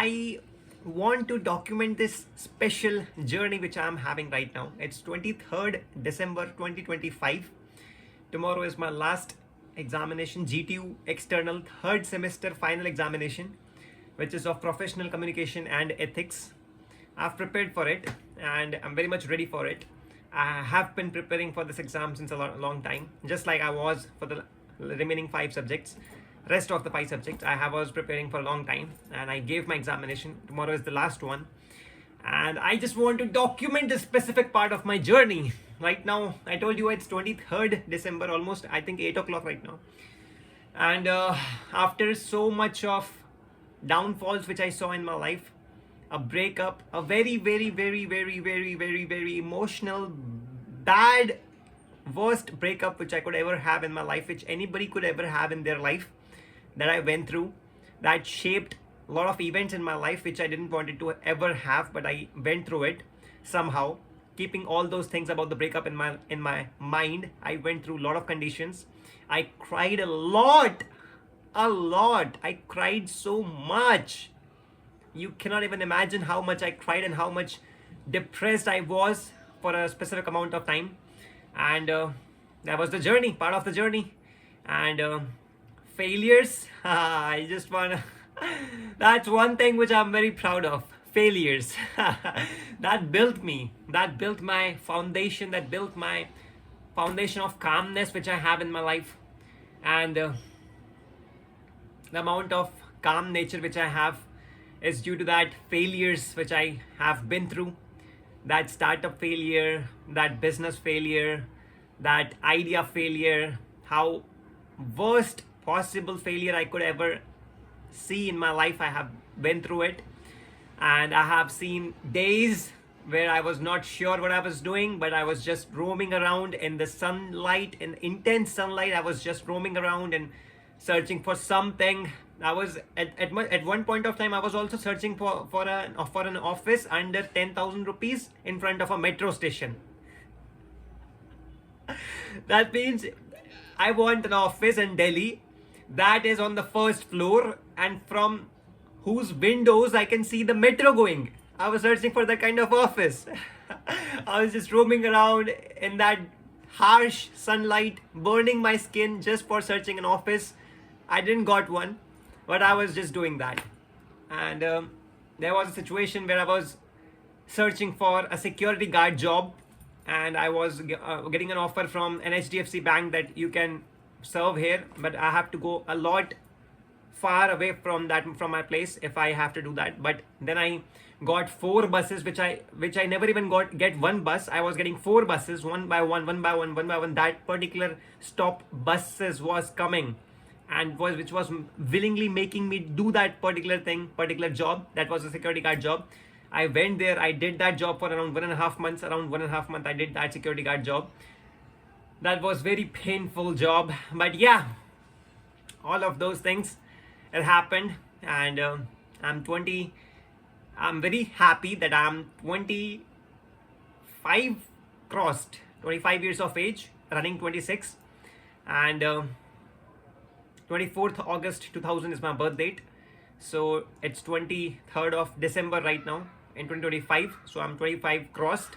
I want to document this special journey which I'm having right now. It's 23rd December 2025. Tomorrow is my last examination, GTU external third semester final examination, which is of professional communication and ethics. I've prepared for it and I'm very much ready for it. I have been preparing for this exam since a long time, just like I was for the remaining 5 subjects. Rest of the 5 subjects I was preparing for a long time, and I gave my examination. Tomorrow is the last one, and I just want to document this specific part of my journey. Right now, I told you it's 23rd December, almost I think 8 o'clock right now. And after so much of downfalls which I saw in my life, a breakup, a very, very, very, very, very, very, very emotional, bad, worst breakup which I could ever have in my life, which anybody could ever have in their life, that I went through, that shaped a lot of events in my life which I didn't want it to ever have, but I went through it somehow. Keeping all those things about the breakup in my mind, I went through a lot of conditions. I cried a lot. I cried so much. You cannot even imagine how much I cried and how much depressed I was for a specific amount of time. And that was the journey, part of the journey. And failures, I just wanna that's one thing which I'm very proud of. Failures. That built me, that built my foundation, that built my foundation of calmness which I have in my life. And the amount of calm nature which I have is due to that failures which I have been through. That startup failure, that business failure, that idea failure, how worst possible failure I could ever see in my life. I have been through it, and I have seen days where I was not sure what I was doing, but I was just roaming around in the sunlight, in intense sunlight. I was just roaming around and searching for something. I was at one point of time I was also searching for an office under 10,000 rupees in front of a metro station. That means I want an office in Delhi that is on the first floor and from whose windows I can see the metro going. I was searching for that kind of office. I was just roaming around in that harsh sunlight, burning my skin just for searching an office. I didn't got one, but I was just doing that. And there was a situation where I was searching for a security guard job, and I was getting an offer from an HDFC bank that you can serve here, but I have to go a lot far away from my place if I have to do that. But then I got 4 buses, which I never even get one bus. I was getting 4 buses, one by one. That particular stop buses was coming, and which was willingly making me do that particular job. That was a security guard job. I went there, I did that job for around 1.5 months. Around 1.5 months I did that security guard job. That was very painful job, but yeah, all of those things, it happened. And I'm 20. I'm very happy that I'm 25 crossed, 25 years of age, running 26. And 24th August 2000 is my birth date, so it's 23rd of December right now in 2025. So I'm 25 crossed,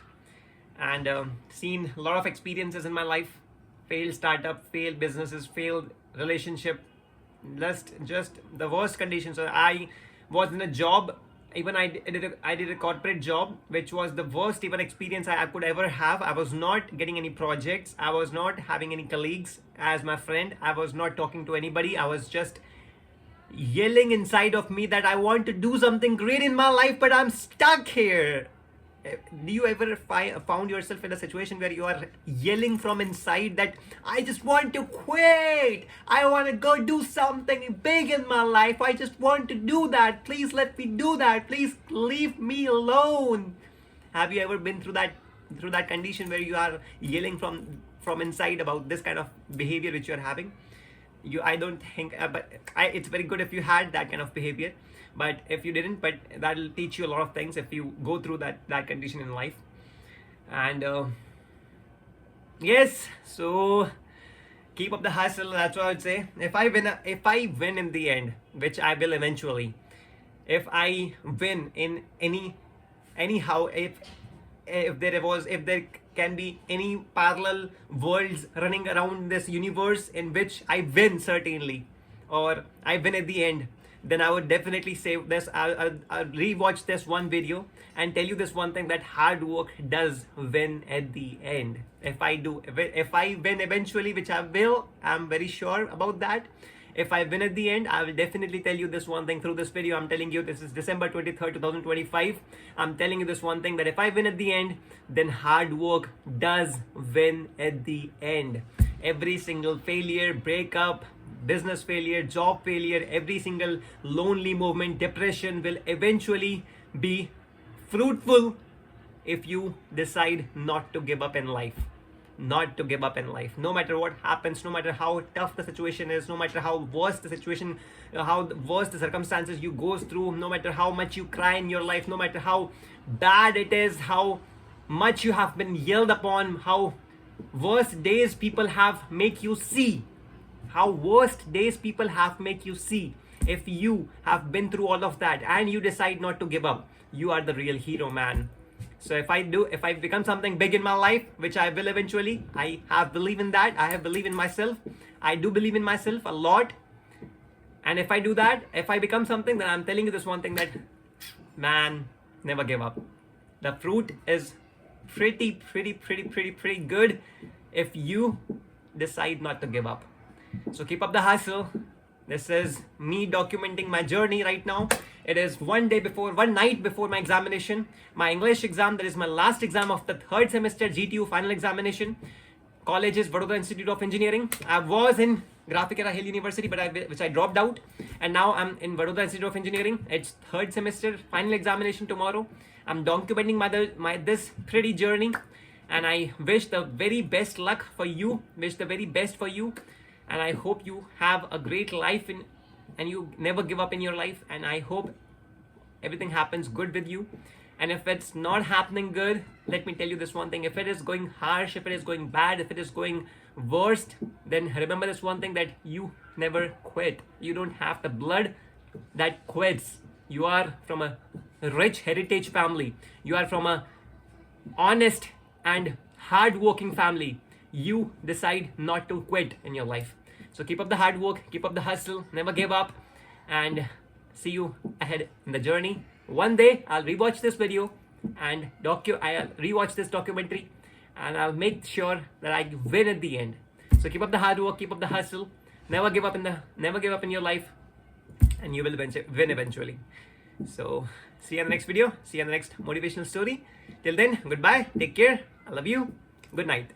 and seen a lot of experiences in my life. Failed startup, failed businesses, failed relationship, just the worst conditions. So I was in a job, even I did a corporate job, which was the worst even experience I could ever have. I was not getting any projects. I was not having any colleagues as my friend. I was not talking to anybody. I was just yelling inside of me that I want to do something great in my life, but I'm stuck here. Do you ever found yourself in a situation where you are yelling from inside that I just want to quit, I want to go do something big in my life, I just want to do that, please let me do that, please leave me alone? Have you ever been through that condition where you are yelling from inside about this kind of behavior which you are having? I don't think it's very good if you had that kind of behavior, but if you didn't, but that'll teach you a lot of things if you go through that condition in life. And yes, so keep up the hustle. That's what I would say. If I win in the end, which I will eventually, if I win in anyhow, if there can be any parallel worlds running around this universe in which I win certainly, or I win at the end, then I would definitely say this. I'll rewatch this one video and tell you this one thing, that hard work does win at the end. If I win eventually, which I will, I'm very sure about that. If I win at the end, I will definitely tell you this one thing through this video. I'm telling you, this is December 23rd, 2025. I'm telling you this one thing, that if I win at the end, then hard work does win at the end. Every single failure, breakup, business failure, job failure, every single lonely moment, depression will eventually be fruitful if you decide not to give up in life. Not to give up in life, no matter what happens, no matter how tough the situation is, no matter how worse the situation, how worse the circumstances you go through, no matter how much you cry in your life, no matter how bad it is, how much you have been yelled upon, how worst days people have make you see, how worst days people have make you see. If you have been through all of that and you decide not to give up, you are the real hero, man. So if I become something big in my life, which I will eventually, I have believe in that. I have believe in myself. I do believe in myself a lot. And if I do that, if I become something, then I'm telling you this one thing, that man, never give up. The fruit is pretty good if you decide not to give up. So keep up the hustle. This is me documenting my journey right now. It is one night before my examination, my English exam. That is my last exam of the third semester GTU final examination. College is Vadodara Institute of Engineering. I was in Graphicera Hill University, which I dropped out, and now I'm in Vadodara Institute of Engineering. It's third semester final examination tomorrow. I'm documenting my this pretty journey, and I wish the very best luck for you. Wish the very best for you. And I hope you have a great life and you never give up in your life. And I hope everything happens good with you. And if it's not happening good, let me tell you this one thing. If it is going harsh, if it is going bad, if it is going worst, then remember this one thing, that you never quit. You don't have the blood that quits. You are from a rich heritage family. You are from a honest and hard-working family. You decide not to quit in your life. So keep up the hard work, keep up the hustle, never give up, and see you ahead in the journey. One day I'll rewatch this video and I'll rewatch this documentary, and I'll make sure that I win at the end. So keep up the hard work, keep up the hustle, never give up in your life, and you will win eventually. So see you in the next video, see you in the next motivational story. Till then, goodbye, take care, I love you, good night.